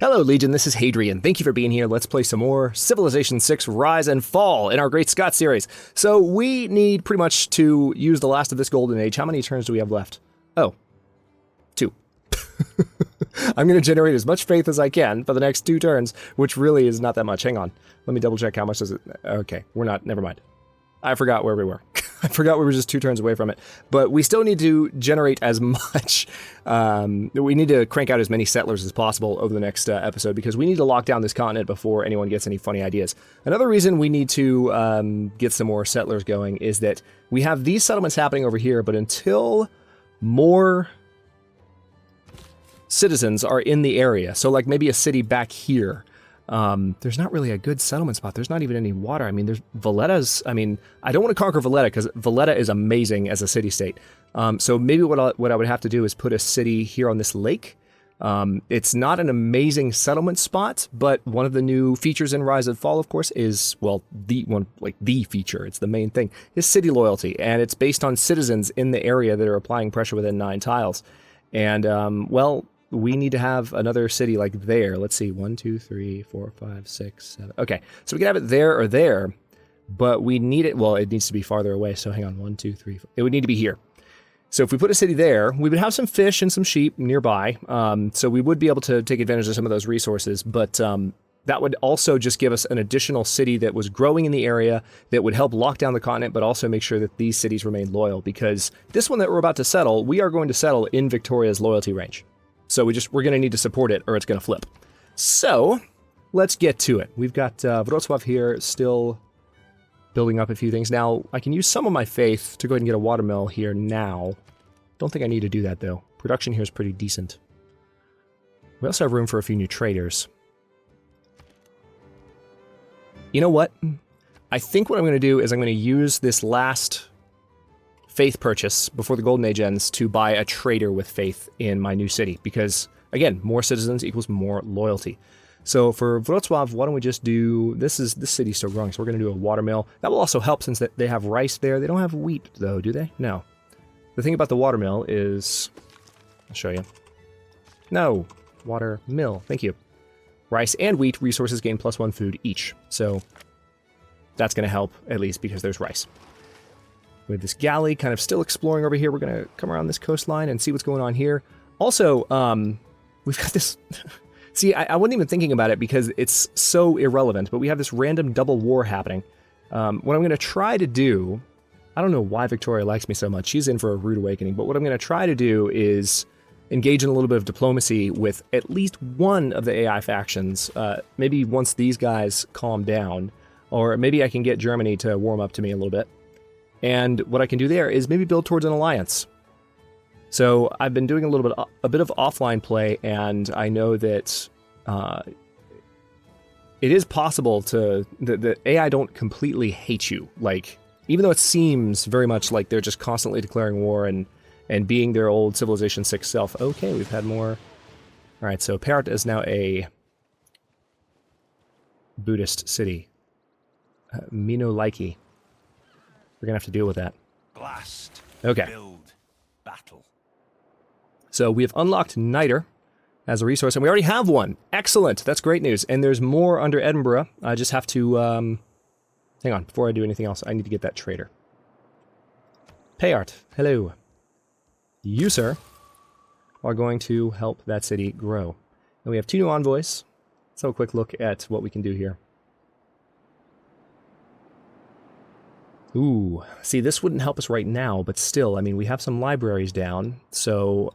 Hello, Legion, this is Hadrian. Thank you for being here. Let's play some more Civilization 6 Rise and Fall in our Great Scott series. So we need pretty much to use the last of this golden age. How many turns do we have left? Oh, 2. I'm going to generate as much faith as I can for the next 2 turns, which really is not that much. Hang on. Let me double check how much does it... Okay, we're not... Never mind. I forgot where we were. I forgot we were just 2 turns away from it. But we still need to generate as much. We need to crank out as many settlers as possible over the next episode because we need to lock down this continent before anyone gets any funny ideas. Another reason we need to get some more settlers going is that we have these settlements happening over here, but until more citizens are in the area, so like maybe a city back here, there's not really a good settlement spot. There's not even any water. I mean, there's Valletta's. I mean, I don't want to conquer Valletta because Valletta is amazing as a city-state. So maybe what I would have to do is put a city here on this lake. It's not an amazing settlement spot, but one of the new features in Rise and Fall, of course, is, well, the feature. It's the main thing, is city loyalty. And it's based on citizens in the area that are applying pressure within 9 tiles. And, well... we need to have another city like there. Let's see, 1, 2, 3, 4, 5, 6, 7. Okay, so we can have it there or there, but we need it, well, it needs to be farther away. So hang on, 1, 2, 3, 4. It would need to be here. So if we put a city there, we would have some fish and some sheep nearby. So we would be able to take advantage of some of those resources, but that would also just give us an additional city that was growing in the area that would help lock down the continent, but also make sure that these cities remain loyal, because this one that we're about to settle, we are going to settle in Victoria's loyalty range. So we're going to need to support it or it's going to flip. So let's get to it. We've got Wrocław here still building up a few things. Now, I can use some of my faith to go ahead and get a watermill here now. Don't think I need to do that, though. Production here is pretty decent. We also have room for a few new traders. You know what? I think what I'm going to do is I'm going to use this last faith purchase before the Golden Age ends to buy a trader with faith in my new city, because again, more citizens equals more loyalty. So for Wrocław, why don't we just do this city's still growing, so we're going to do a watermill. That will also help since they have rice there. They don't have wheat though, do they? No. The thing about the watermill is, I'll show you. No, watermill. Thank you. Rice and wheat resources gain +1 food each. So that's going to help at least because there's rice. We have this galley kind of still exploring over here. We're going to come around this coastline and see what's going on here. Also, we've got this... See, I wasn't even thinking about it because it's so irrelevant, but we have this random double war happening. What I'm going to try to do... I don't know why Victoria likes me so much. She's in for a rude awakening. But what I'm going to try to do is engage in a little bit of diplomacy with at least one of the AI factions. Maybe once these guys calm down. Or maybe I can get Germany to warm up to me a little bit. And what I can do there is maybe build towards an alliance. So I've been doing a bit of offline play, and I know that it is possible the AI don't completely hate you. Like, even though it seems very much like they're just constantly declaring war and being their old Civilization 6 self. Okay, we've had more. All right, so Peart is now a Buddhist city. Mino-Laiki. We're going to have to deal with that. Blast. Okay. Build. Battle. So we have unlocked Niter as a resource, and we already have one. Excellent. That's great news. And there's more under Edinburgh. I just have to... hang on. Before I do anything else, I need to get that trader. Peart. Hello. You, sir, are going to help that city grow. And we have 2 new envoys. Let's have a quick look at what we can do here. Ooh, see, this wouldn't help us right now, but still, I mean, we have some libraries down, so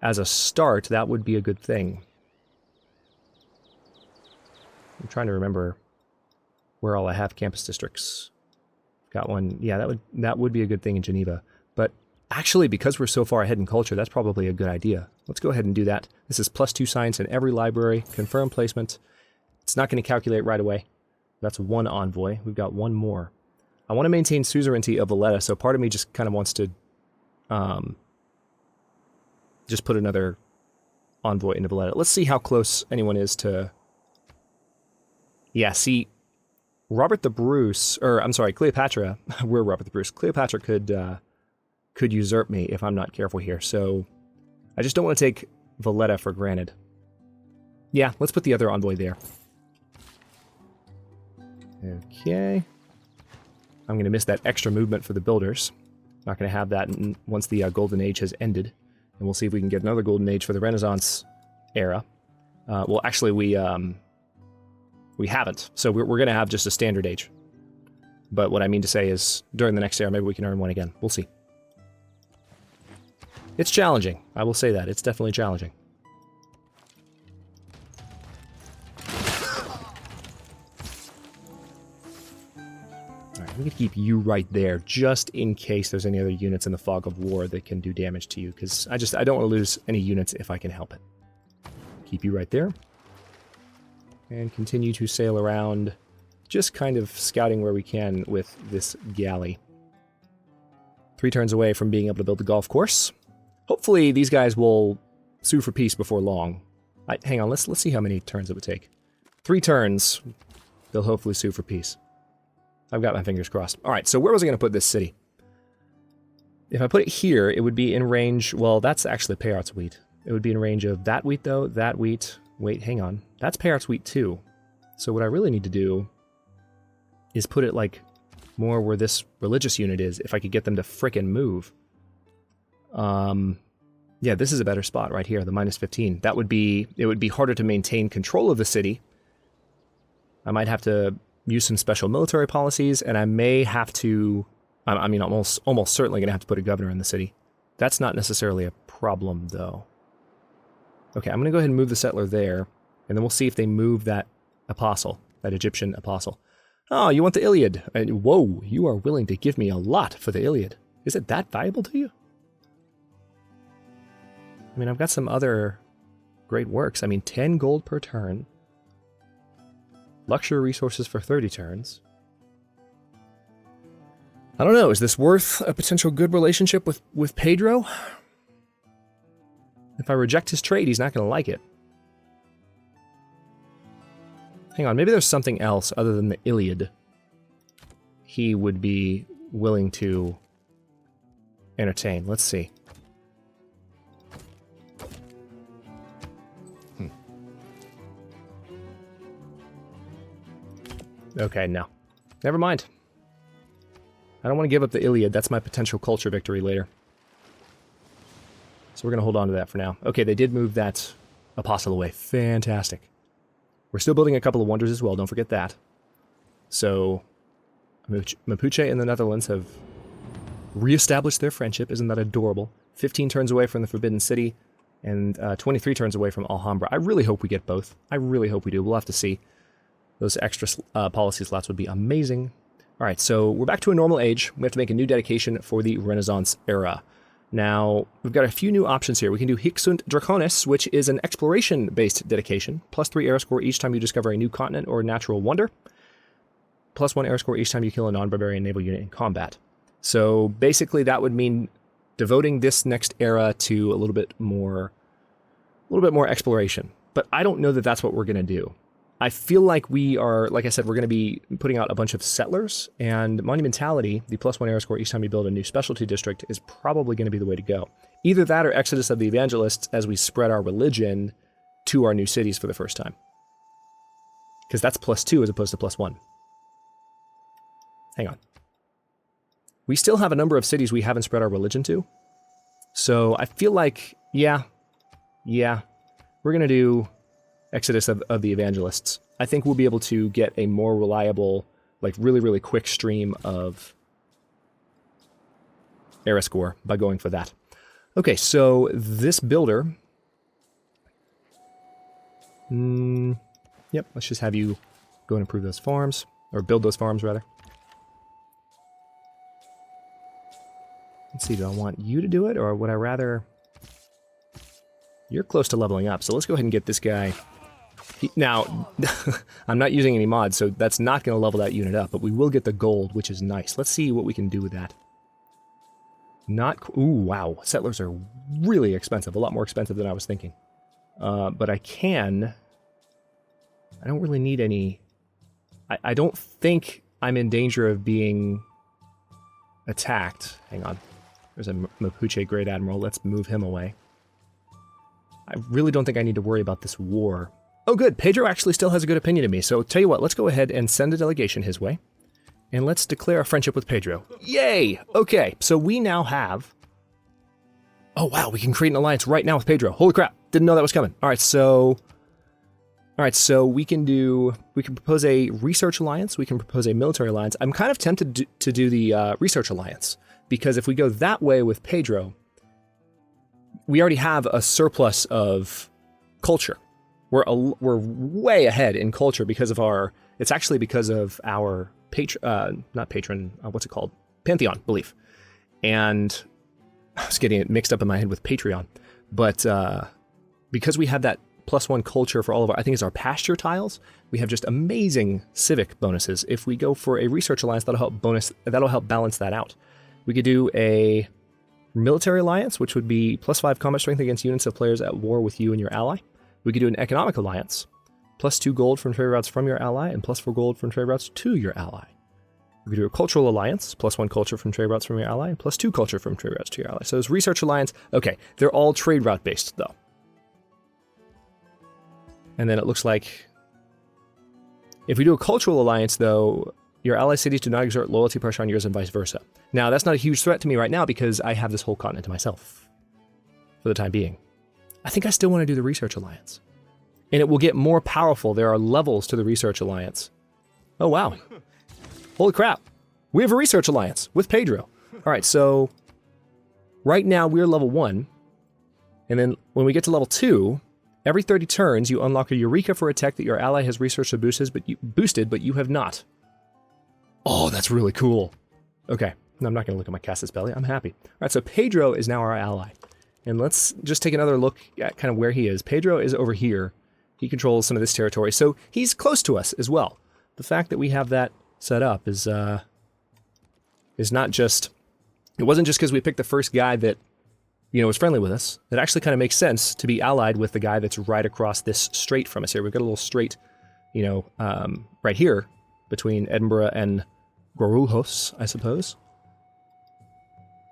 as a start, that would be a good thing. I'm trying to remember where all I have campus districts. Got one, yeah, that would be a good thing in Geneva. But actually, because we're so far ahead in culture, that's probably a good idea. Let's go ahead and do that. This is +2 science in every library, confirm placement. It's not going to calculate right away. That's 1 envoy. We've got 1 more. I want to maintain suzerainty of Valletta, so part of me just kind of wants to just put another envoy into Valletta. Let's see how close anyone is to... Yeah, see, Robert the Bruce, or I'm sorry, Cleopatra, we're Robert the Bruce. Cleopatra could usurp me if I'm not careful here, so I just don't want to take Valletta for granted. Yeah, let's put the other envoy there. Okay. I'm going to miss that extra movement for the builders. Not going to have that once the Golden Age has ended. And we'll see if we can get another Golden Age for the Renaissance era. Well, actually, we haven't. So we're going to have just a standard age. But what I mean to say is, during the next era, maybe we can earn one again. We'll see. It's challenging. I will say that. It's definitely challenging. Alright, I'm going to keep you right there, just in case there's any other units in the fog of war that can do damage to you, because I don't want to lose any units if I can help it. Keep you right there. And continue to sail around, just kind of scouting where we can with this galley. 3 turns away from being able to build the golf course. Hopefully these guys will sue for peace before long. Hang on, let's see how many turns it would take. 3 turns, they'll hopefully sue for peace. I've got my fingers crossed. Alright, so where was I going to put this city? If I put it here, it would be in range... Well, that's actually Payart's wheat. It would be in range of that wheat, though, that wheat... Wait, hang on. That's Payart's wheat, too. So what I really need to do is put it, like, more where this religious unit is, if I could get them to frickin' move. Yeah, this is a better spot right here, the -15. That would be... It would be harder to maintain control of the city. I might have to use some special military policies, and I may have to... I mean, almost certainly going to have to put a governor in the city. That's not necessarily a problem, though. Okay, I'm going to go ahead and move the settler there, and then we'll see if they move that apostle, that Egyptian apostle. Oh, you want the Iliad? Whoa, you are willing to give me a lot for the Iliad. Is it that valuable to you? I mean, I've got some other great works. I mean, 10 gold per turn. Luxury resources for 30 turns. I don't know, is this worth a potential good relationship with Pedro? If I reject his trade, he's not going to like it. Hang on, maybe there's something else other than the Iliad he would be willing to entertain. Let's see. Okay, no. Never mind. I don't want to give up the Iliad. That's my potential culture victory later. So we're going to hold on to that for now. Okay, they did move that apostle away. Fantastic. We're still building a couple of wonders as well. Don't forget that. So, Mapuche and the Netherlands have reestablished their friendship. Isn't that adorable? 15 turns away from the Forbidden City and 23 turns away from Alhambra. I really hope we get both. I really hope we do. We'll have to see. Those extra policy slots would be amazing. All right, so we're back to a normal age. We have to make a new dedication for the Renaissance era. Now, we've got a few new options here. We can do Hic sunt Draconis, which is an exploration-based dedication. +3 era score each time you discover a new continent or natural wonder. +1 era score each time you kill a non-barbarian naval unit in combat. So basically that would mean devoting this next era to a little bit more exploration. But I don't know that that's what we're going to do. I feel like we are, like I said, we're going to be putting out a bunch of settlers, and Monumentality, the +1 era score each time you build a new specialty district, is probably going to be the way to go. Either that or Exodus of the Evangelists as we spread our religion to our new cities for the first time. Because that's +2 as opposed to +1. Hang on. We still have a number of cities we haven't spread our religion to. So I feel like, yeah, we're going to do Exodus of the Evangelists. I think we'll be able to get a more reliable, like really, really quick stream of era score by going for that. Okay, so this builder... Yep, let's just have you go and improve those farms, or build those farms, rather. Let's see, do I want you to do it, or would I rather... You're close to leveling up, so let's go ahead and get this guy... Now, I'm not using any mods, so that's not going to level that unit up, but we will get the gold, which is nice. Let's see what we can do with that. Ooh, wow. Settlers are really expensive, a lot more expensive than I was thinking. But I don't really need any... I don't think I'm in danger of being attacked. Hang on. There's a Mapuche Great Admiral. Let's move him away. I really don't think I need to worry about this war Oh, good. Pedro actually still has a good opinion of me. So tell you what, let's go ahead and send a delegation his way. And let's declare a friendship with Pedro. Yay! Okay, so we now have... Oh, wow, we can create an alliance right now with Pedro. Holy crap, didn't know that was coming. All right, so we can propose a research alliance. We can propose a military alliance. I'm kind of tempted to do the research alliance, because if we go that way with Pedro, we already have a surplus of culture. We're way ahead in culture because of our... It's actually because of our... Pantheon belief. And I was getting it mixed up in my head with Patreon. But because we have that +1 culture for all of our, I think it's our pasture tiles, we have just amazing civic bonuses. If we go for a research alliance, that'll help balance that out. We could do a military alliance, which would be +5 combat strength against units of players at war with you and your ally. We could do an economic alliance, +2 gold from trade routes from your ally, and +4 gold from trade routes to your ally. We could do a cultural alliance, +1 culture from trade routes from your ally, and +2 culture from trade routes to your ally. So this research alliance, okay, they're all trade route based though. And then it looks like if we do a cultural alliance though, your ally cities do not exert loyalty pressure on yours and vice versa. Now that's not a huge threat to me right now because I have this whole continent to myself for the time being. I think I still want to do the research alliance. And it will get more powerful. There are levels to the research alliance. Oh, wow. Holy crap. We have a research alliance with Pedro. All right, so right now we're level 1. And then when we get to level 2, every 30 turns, you unlock a Eureka for a tech that your ally has researched or boosted, but you have not. Oh, that's really cool. Okay, I'm not going to look at my Cassis belly. I'm happy. All right, so Pedro is now our ally. And let's just take another look at kind of where he is. Pedro is over here. He controls some of this territory, so he's close to us as well. The fact that we have that set up is not just... It wasn't just because we picked the first guy that, was friendly with us. It actually kind of makes sense to be allied with the guy that's right across this strait from us here. We've got a little strait, right here between Edinburgh and Guarulhos, I suppose.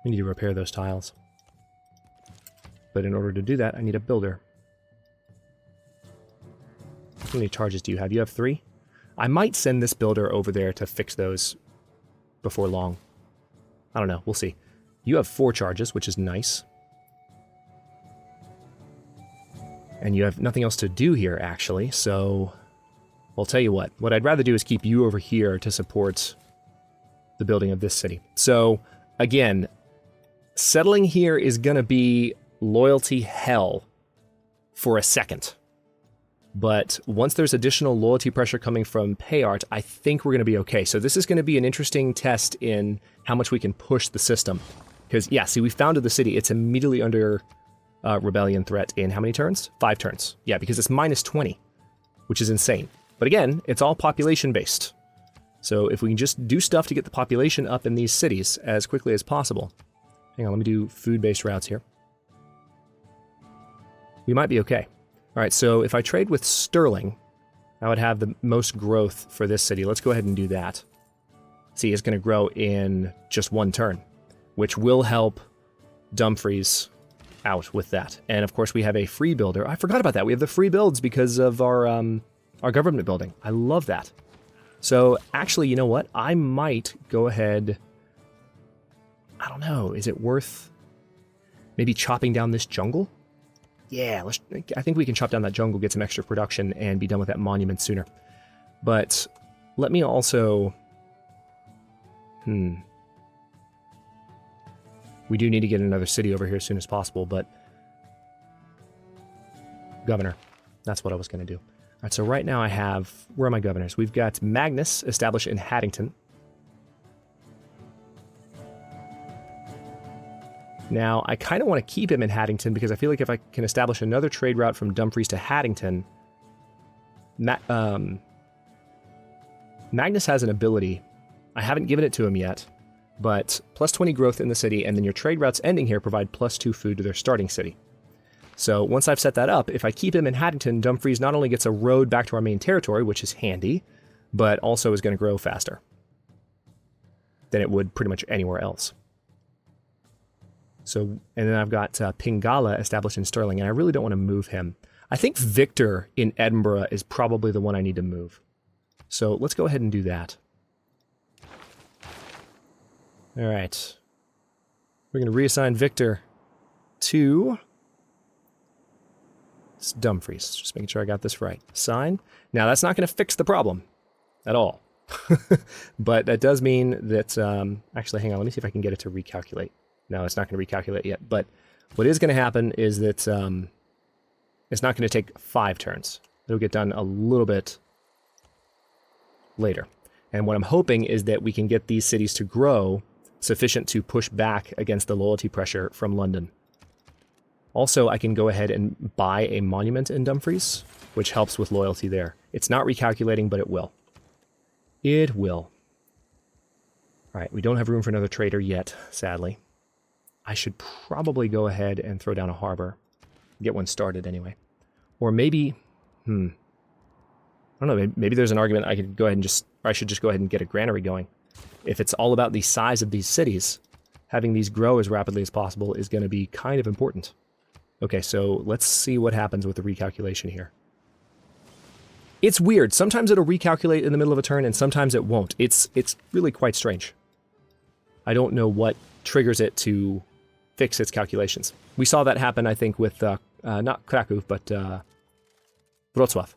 We need to repair those tiles. But in order to do that, I need a builder. How many charges do you have? You have 3? I might send this builder over there to fix those before long. I don't know. We'll see. You have 4 charges, which is nice. And you have nothing else to do here, actually, so... I'll tell you what. What I'd rather do is keep you over here to support the building of this city. So, again, settling here is going to be loyalty hell for a second. But once there's additional loyalty pressure coming from Payart, I think we're going to be okay. So this is going to be an interesting test in how much we can push the system. Because, yeah, see, we founded the city. It's immediately under rebellion threat in how many turns? 5 turns. Yeah, because it's -20, which is insane. But again, it's all population-based. So if we can just do stuff to get the population up in these cities as quickly as possible. Hang on, let me do food-based routes here. We might be okay. All right, so if I trade with Sterling, I would have the most growth for this city. Let's go ahead and do that. See, it's going to grow in just 1 turn, which will help Dumfries out with that. And of course, we have a free builder. I forgot about that. We have the free builds because of our government building. I love that. So actually, you know what? I might go ahead... I don't know. Is it worth maybe chopping down this jungle? Yeah, I think we can chop down that jungle, get some extra production, and be done with that monument sooner. But let me also... We do need to get another city over here as soon as possible, but... Governor. That's what I was going to do. All right, so right now I have... Where are my governors? We've got Magnus established in Haddington. Now, I kind of want to keep him in Haddington because I feel like if I can establish another trade route from Dumfries to Haddington, Magnus has an ability. I haven't given it to him yet, but +20 growth in the city, and then your trade routes ending here provide +2 food to their starting city. So once I've set that up, if I keep him in Haddington, Dumfries not only gets a road back to our main territory, which is handy, but also is going to grow faster than it would pretty much anywhere else. So, and then I've got Pingala established in Sterling, and I really don't want to move him. I think Victor in Edinburgh is probably the one I need to move. So let's go ahead and do that. All right. We're going to reassign Victor to Dumfries. Just making sure I got this right. Assign. Now, that's not going to fix the problem at all. But that does mean that... actually, hang on. Let me see if I can get it to recalculate. No, it's not going to recalculate yet. But what is going to happen is that it's not going to take 5 turns. It'll get done a little bit later. And what I'm hoping is that we can get these cities to grow sufficient to push back against the loyalty pressure from London. Also, I can go ahead and buy a monument in Dumfries, which helps with loyalty there. It's not recalculating, but it will. It will. All right, we don't have room for another trader yet, sadly. I should probably go ahead and throw down a harbor. Get one started anyway. Or maybe, I don't know, maybe there's an argument I could go ahead and or I should just go ahead and get a granary going. If it's all about the size of these cities, having these grow as rapidly as possible is going to be kind of important. Okay, so let's see what happens with the recalculation here. It's weird. Sometimes it'll recalculate in the middle of a turn, and sometimes it won't. It's really quite strange. I don't know what triggers it to fix its calculations. We saw that happen, I think, with not Krakow, but Wrocław,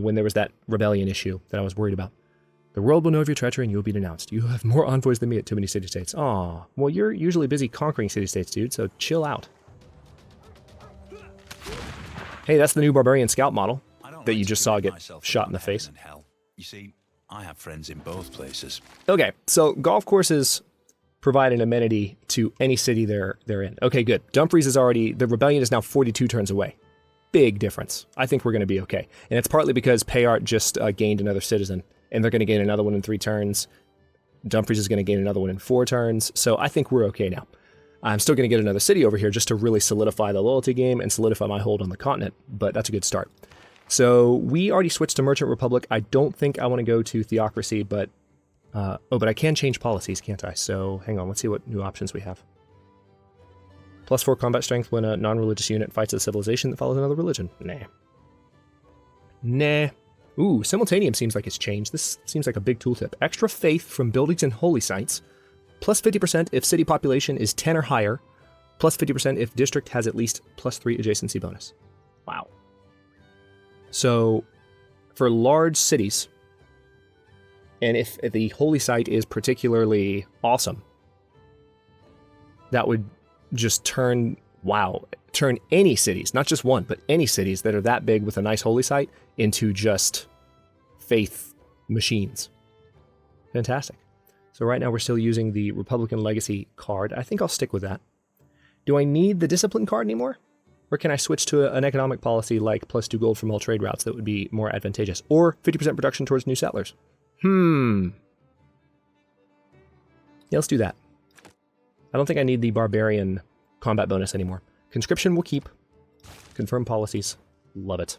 when there was that rebellion issue that I was worried about. The world will know of your treachery and you will be denounced. You have more envoys than me at too many city-states. Aw, well, you're usually busy conquering city-states, dude, so chill out. Hey, that's the new barbarian scout model that you just saw get shot in the face. You see, I have friends in both places. Okay, so golf courses provide an amenity to any city they're in. Okay, good. Dumfries is already... The rebellion is now 42 turns away. Big difference. I think we're going to be okay. And it's partly because Payart just gained another citizen, and they're going to gain another one in 3 turns. Dumfries is going to gain another one in 4 turns, so I think we're okay now. I'm still going to get another city over here just to really solidify the loyalty game and solidify my hold on the continent, but that's a good start. So we already switched to Merchant Republic. I don't think I want to go to Theocracy, but... but I can change policies, can't I? So hang on, let's see what new options we have. +4 combat strength when a non-religious unit fights a civilization that follows another religion. Nah. Ooh, Simultaneum seems like it's changed. This seems like a big tooltip. Extra faith from buildings and holy sites. +50% if city population is 10 or higher. +50% if district has at least +3 adjacency bonus. Wow. So, for large cities, and if the holy site is particularly awesome, that would just turn any cities, not just one, but any cities that are that big with a nice holy site into just faith machines. Fantastic. So right now we're still using the Republican Legacy card. I think I'll stick with that. Do I need the Discipline card anymore? Or can I switch to an economic policy like +2 gold from all trade routes that would be more advantageous? Or 50% production towards new settlers? Yeah, let's do that. I don't think I need the Barbarian combat bonus anymore. Conscription will keep. Confirm policies. Love it.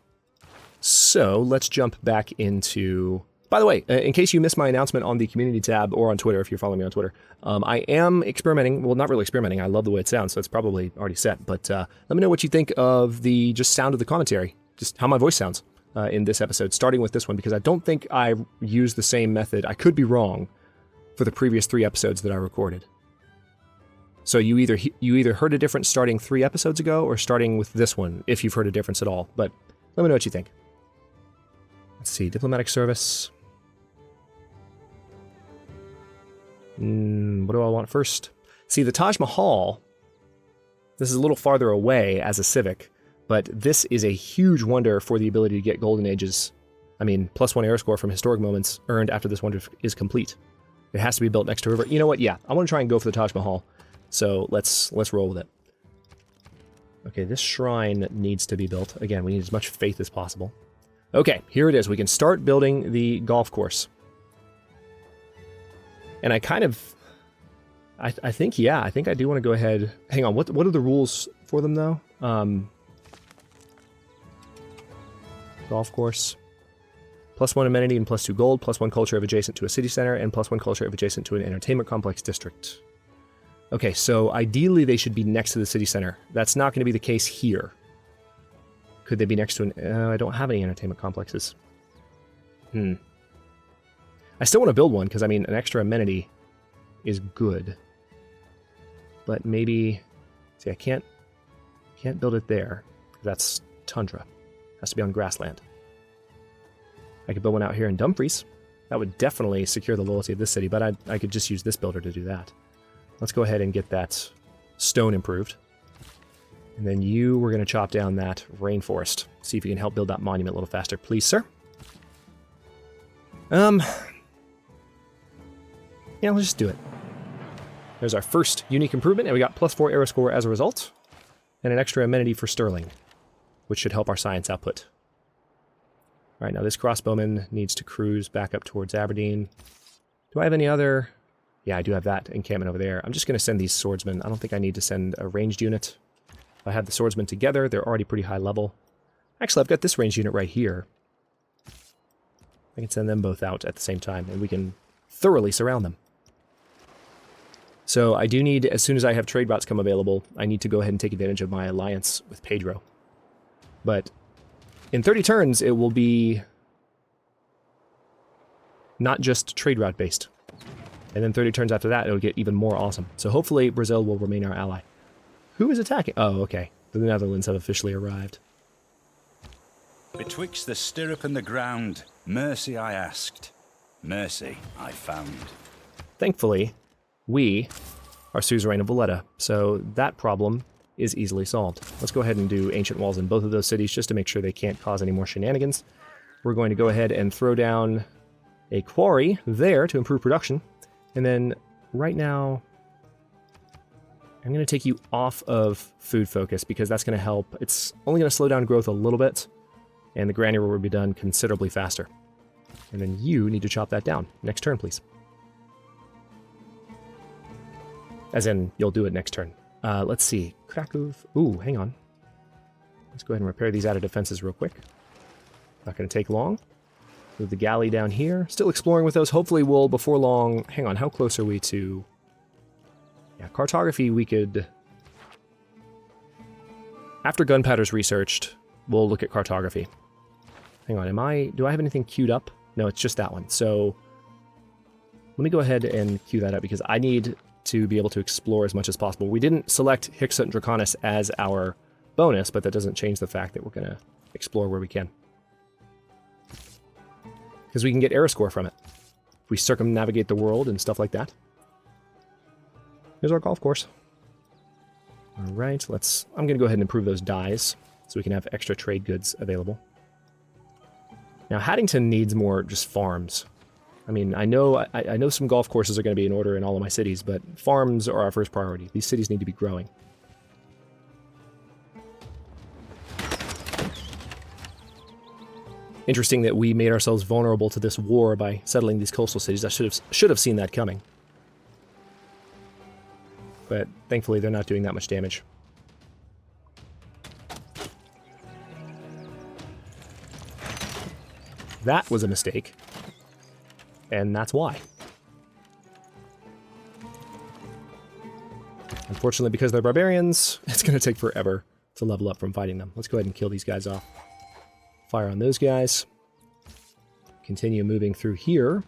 So let's jump back into... By the way, in case you missed my announcement on the community tab or on Twitter, if you're following me on Twitter, I am experimenting. Well, not really experimenting. I love the way it sounds, so it's probably already set. But let me know what you think of the just sound of the commentary, just how my voice sounds in this episode, starting with this one, because I don't think I used the same method. I could be wrong for the previous 3 episodes that I recorded. So you either heard a difference starting 3 episodes ago or starting with this one, if you've heard a difference at all. But let me know what you think. Let's see, diplomatic service. What do I want first? See, the Taj Mahal, this is a little farther away as a civic, but this is a huge wonder for the ability to get Golden Ages. I mean, +1 air score from historic moments earned after this wonder is complete. It has to be built next to a river. You know what? Yeah, I want to try and go for the Taj Mahal. So let's roll with it. Okay, this shrine needs to be built. Again, we need as much faith as possible. Okay, here it is. We can start building the golf course. And I kind of... I think I do want to go ahead... Hang on, what are the rules for them, though? Golf course. +1 amenity and +2 gold, +1 culture if adjacent to a city center, and +1 culture if adjacent to an entertainment complex district. Okay, so ideally they should be next to the city center. That's not going to be the case here. Could they be next to an... I don't have any entertainment complexes. I still want to build one, because, I mean, an extra amenity is good. But maybe... See, I can't build it there. That's tundra. Has to be on grassland. I could build one out here in Dumfries. That would definitely secure the loyalty of this city, but I could just use this builder to do that. Let's go ahead and get that stone improved. And then we're going to chop down that rainforest. See if you can help build that monument a little faster. Please, sir. Yeah, let's just do it. There's our first unique improvement, and we got +4 arrow score as a result. And an extra amenity for Sterling, which should help our science output. Alright, now this crossbowman needs to cruise back up towards Aberdeen. Do I have any other... Yeah, I do have that encampment over there. I'm just going to send these swordsmen. I don't think I need to send a ranged unit. If I have the swordsmen together, they're already pretty high level. Actually, I've got this ranged unit right here. I can send them both out at the same time, and we can thoroughly surround them. So I do need, as soon as I have trade routes come available, I need to go ahead and take advantage of my alliance with Pedro. But in 30 turns, it will be not just trade route based. And then 30 turns after that, it'll get even more awesome. So hopefully Brazil will remain our ally. Who is attacking? Oh, okay. The Netherlands have officially arrived. Betwixt the stirrup and the ground, mercy I asked, mercy I found. Thankfully, we are suzerain of Valletta, so that problem is easily solved. Let's go ahead and do ancient walls in both of those cities just to make sure they can't cause any more shenanigans. We're going to go ahead and throw down a quarry there to improve production. And then right now, I'm going to take you off of food focus because that's going to help. It's only going to slow down growth a little bit, and the granary will be done considerably faster. And then you need to chop that down. Next turn, please. As in, you'll do it next turn. Let's see. Krakow. Ooh, hang on. Let's go ahead and repair these outer defenses real quick. Not going to take long. Move the galley down here. Still exploring with those. Hopefully we'll, before long... Hang on, how close are we to... Yeah, cartography we could... After gunpowder's researched, we'll look at cartography. Hang on, do I have anything queued up? No, it's just that one. So let me go ahead and queue that up because I need to be able to explore as much as possible. We didn't select Hixut and Draconis as our bonus, but that doesn't change the fact that we're going to explore where we can. Because we can get arrow score from it. If we circumnavigate the world and stuff like that. Here's our golf course. Alright, I'm going to go ahead and improve those dyes so we can have extra trade goods available. Now, Haddington needs more just farms. I mean, I know some golf courses are going to be in order in all of my cities, but farms are our first priority. These cities need to be growing. Interesting that we made ourselves vulnerable to this war by settling these coastal cities. I should have seen that coming. But thankfully, they're not doing that much damage. That was a mistake. And that's why. Unfortunately, because they're barbarians, it's going to take forever to level up from fighting them. Let's go ahead and kill these guys off. Fire on those guys. Continue moving through here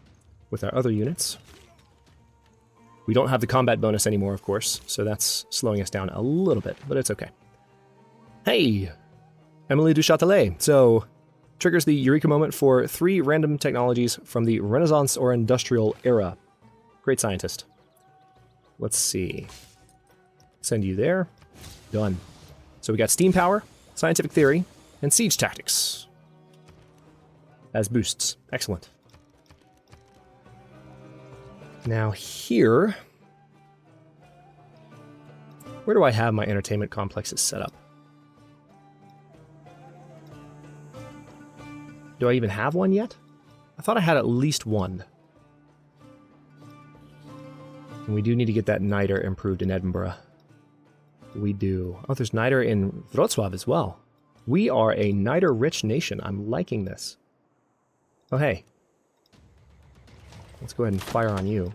with our other units. We don't have the combat bonus anymore, of course, so that's slowing us down a little bit, but it's okay. Hey! Emily du Châtelet. So, triggers the Eureka moment for 3 random technologies from the Renaissance or Industrial era. Great scientist. Let's see. Send you there. Done. So we got steam power, scientific theory, and siege tactics as boosts. Excellent. Now here, where do I have my entertainment complexes set up? Do I even have one yet? I thought I had at least one. And we do need to get that niter improved in Edinburgh. We do. Oh, there's niter in Wrocław as well. We are a niter-rich nation. I'm liking this. Oh, hey. Let's go ahead and fire on you.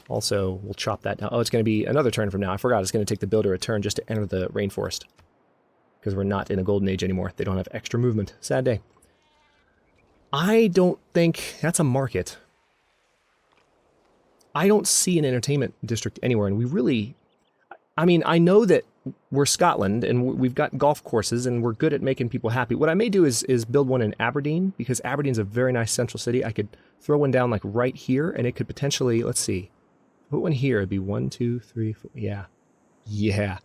Also, we'll chop that down. Oh, it's going to be another turn from now. I forgot it's going to take the builder a turn just to enter the rainforest. because we're not in a golden age anymore. They don't have extra movement. Sad day. I don't think that's a market. I don't see an entertainment district anywhere, and we really... I mean, I know that we're Scotland, and we've got golf courses, and we're good at making people happy. What I may do is build one in Aberdeen, because Aberdeen's a very nice central city. I could throw one down, like, right here, and it could potentially... Let's see. Put one here. It'd be 1, 2, 3, 4... Yeah. Yeah.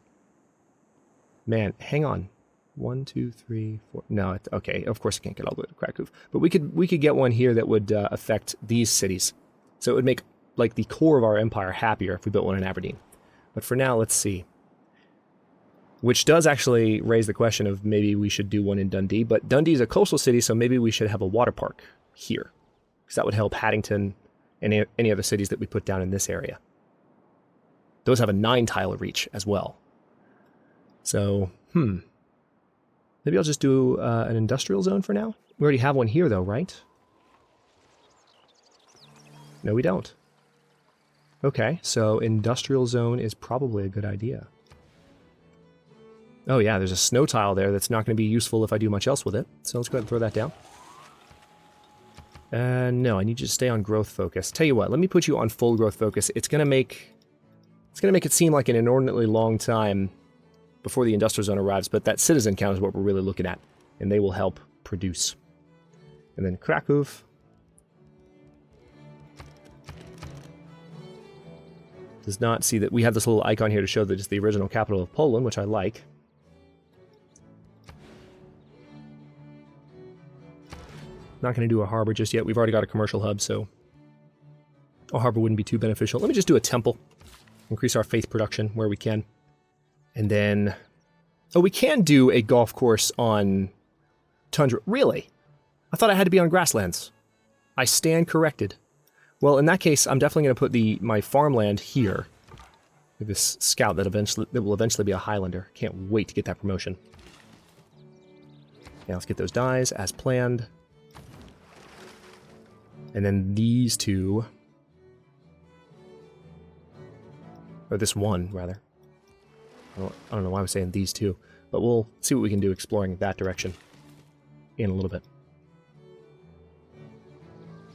Man, hang on. 1, 2, 3, 4... No, okay. Of course, I can't get all the way to Krakow. But we could get one here that would affect these cities. So it would make, like, the core of our empire happier if we built one in Aberdeen. But for now, let's see. Which does actually raise the question of maybe we should do one in Dundee. But Dundee's a coastal city, so maybe we should have a water park here. Because that would help Haddington and any other cities that we put down in this area. Those have a 9-tile reach as well. So, maybe I'll just do an industrial zone for now. We already have one here, though, right? No, we don't. Okay, so industrial zone is probably a good idea. Oh yeah, there's a snow tile there that's not going to be useful if I do much else with it. So let's go ahead and throw that down. No, I need you to stay on growth focus. Tell you what, let me put you on full growth focus. It's going to make it seem like an inordinately long time before the industrial zone arrives, but that citizen count is what we're really looking at, and they will help produce. And then Krakow. Does not see that we have this little icon here to show that it's the original capital of Poland, which I like. Not going to do a harbor just yet. We've already got a commercial hub, so a harbor wouldn't be too beneficial. Let me just do a temple. Increase our faith production where we can. And then... Oh, we can do a golf course on tundra. Really? I thought I had to be on grasslands. I stand corrected. Well, in that case, I'm definitely going to put my farmland here. This scout that will eventually be a Highlander. Can't wait to get that promotion. Yeah, let's get those dyes as planned. And then these two... Or this one, rather. I don't know why I'm saying these two. But we'll see what we can do exploring that direction in a little bit.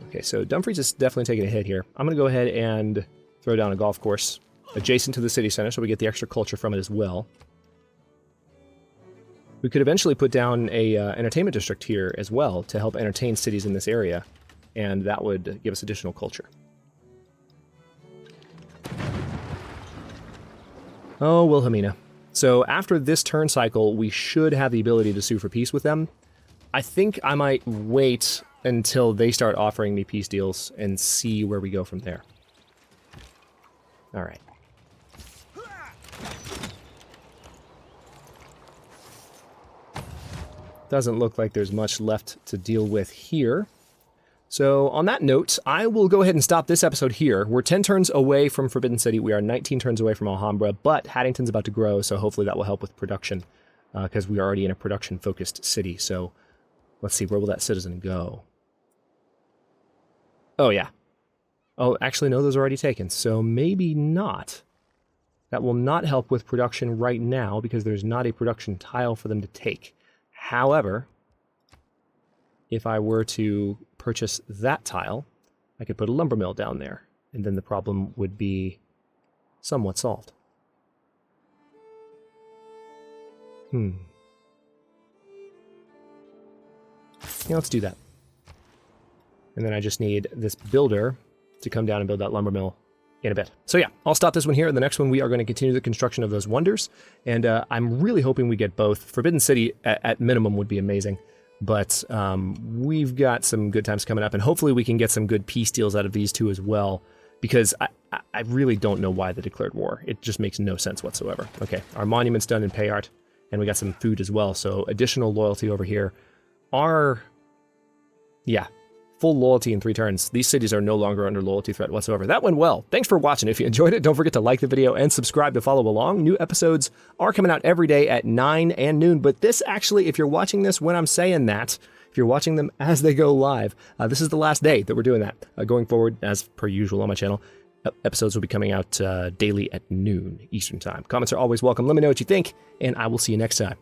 Okay, so Dumfries is definitely taking a hit here. I'm going to go ahead and throw down a golf course adjacent to the city center so we get the extra culture from it as well. We could eventually put down a entertainment district here as well to help entertain cities in this area, and that would give us additional culture. Oh, Wilhelmina. So after this turn cycle, we should have the ability to sue for peace with them. I think I might wait until they start offering me peace deals and see where we go from there. All right. Doesn't look like there's much left to deal with here. So on that note, I will go ahead and stop this episode here. We're 10 turns away from Forbidden City. We are 19 turns away from Alhambra, but Haddington's about to grow, so hopefully that will help with production, because we are already in a production-focused city. So let's see, where will that citizen go? Oh, yeah. Oh, actually, no, those are already taken, so maybe not. That will not help with production right now, because there's not a production tile for them to take. However, if I were to purchase that tile, I could put a lumber mill down there, and then the problem would be somewhat solved. Yeah, let's do that. And then I just need this builder to come down and build that lumber mill in a bit. So yeah, I'll stop this one here. In the next one, we are going to continue the construction of those wonders. And I'm really hoping we get both. Forbidden City, at minimum, would be amazing. But we've got some good times coming up. And hopefully we can get some good peace deals out of these two as well. Because I really don't know why they declared war. It just makes no sense whatsoever. Okay, our monument's done in Payart. And we got some food as well. So additional loyalty over here. Yeah. Full loyalty in 3 turns. These cities are no longer under loyalty threat whatsoever. That went well. Thanks for watching. If you enjoyed it, don't forget to like the video and subscribe to follow along. New episodes are coming out every day at 9 and noon. But this actually, if you're watching this when I'm saying that, if you're watching them as they go live, this is the last day that we're doing that. Going forward, as per usual on my channel, episodes will be coming out daily at noon Eastern Time. Comments are always welcome. Let me know what you think, and I will see you next time.